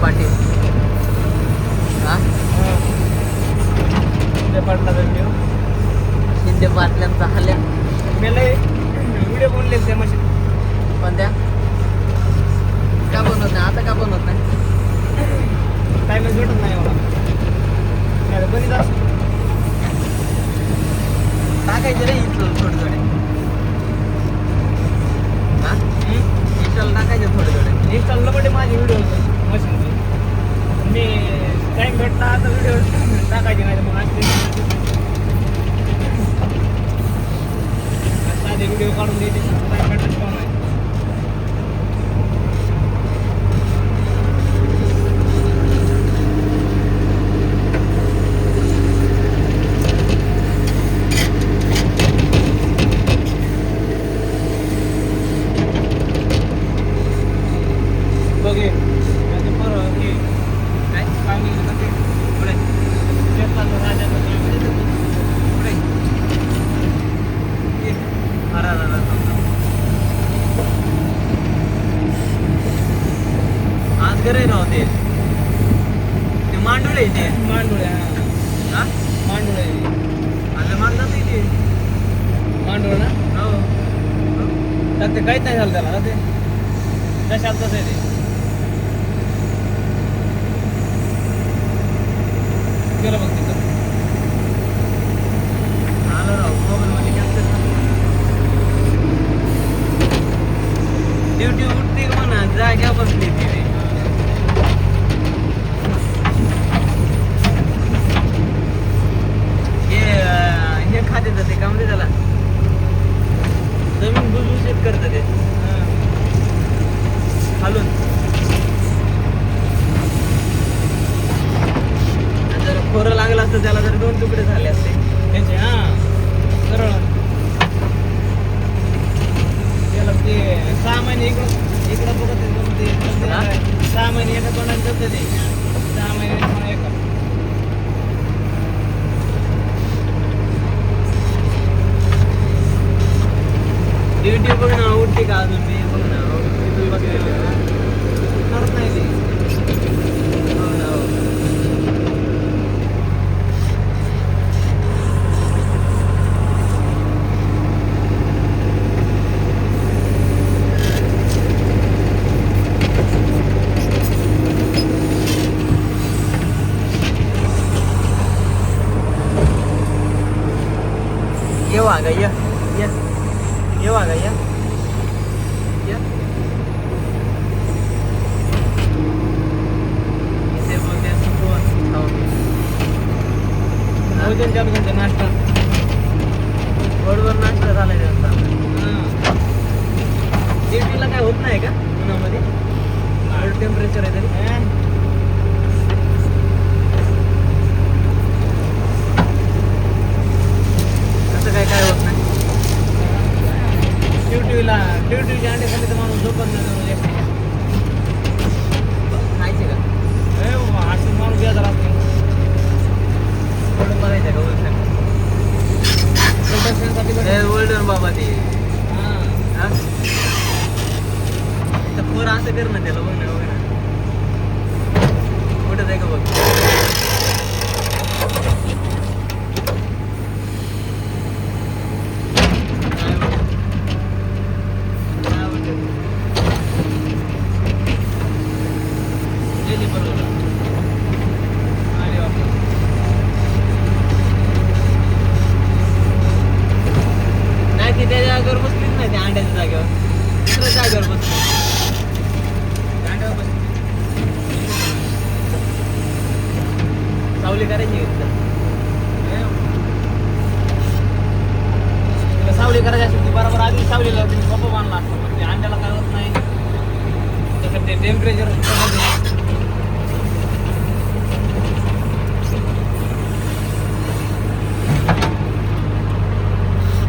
पाटील. हा शिंदे पाटलाचा व्हिडिओ. शिंदे पाटल्यांचा हल्ल्या मी लय व्हिडिओ बनले त्या मशीन. पण त्या का बनवत नाही आता, का बनवत नाही? टाइमच भेटत नाही मला. नाही बरीच असं टाकायचे रे इथं थोडे थोडे. हा इंस्टाला टाकायचे थोडे थोडे. इंस्टाला मध्ये माझे व्हिडिओ मशीन. मी टाइम भेटला आता व्हिडिओ टाकायचे नाही मग आज साधे व्हिडिओ काढून द्यायचे. टाइम भेटत पण नाही. बघे माझे परवा हे काय काय नाही का ते पुढे शेताचं राजाचं पुढे अरा आज घरी राहते ते मांडुळे ते मांडुळे. हा मांडुळे आलं मानतात ते मांडुळे ना. हो तर ते काहीच नाही झालं त्याला ना. ते कशात तसं आहे ते. गेलं बघ तिथं. आलं राव मोबाईलमध्ये कॅप्चर. ड्युटी उठते का म्हणा जाग्या बसली ती रे. हे खाते जाते का म्हणजे त्याला जमीन भुसभुशीत करतं ते खालून. जर खोरं लागलं असतं त्याला जर 2 तुकडे झाले असते त्याचे. हां सरळ त्याला ते 6 महिने इकडं बघत आहे. हा? 6 महिने एका तोंडाने करतं ते. 6 महिने मला एका. ड्युटी बघ ना उठते का अजून मी बघ ना करत नाही ते. हो ना, हो. ये वागा ये वागा ये इथे बोलते सुकवून खाऊ. भोजन चालू करते नाश्ता. बरोबर नाश्ता झालाय त्यांचा. हां ड्युटीला काय होत नाही का उन्हामध्ये? टेम्परेचर आहे तरी असं काय होत नाही. ड्युटीच्या अंडे खाली तर माणूस झोपत नाही. खायचे का असं माणूस बेजार असतो. थोडं बघायचं का उलट प्रोटेक्शनसाठी ओल्डर बाबा ते हां हा तर पोरं असं कर ना त्याला बघ ना बघ ना कुठं जाय का बघ. नाही ती त्या जागेवर बसलीच नाही त्या अंड्याच्या जागेवर दुसऱ्या जागेवर बसली. सावली करायची सावली करायची असेल ती बरोबर आधी सावलीला तुम्ही बांधला असतो. पण ते अंड्याला काय होत नाही. तसं ते टेम्परेचर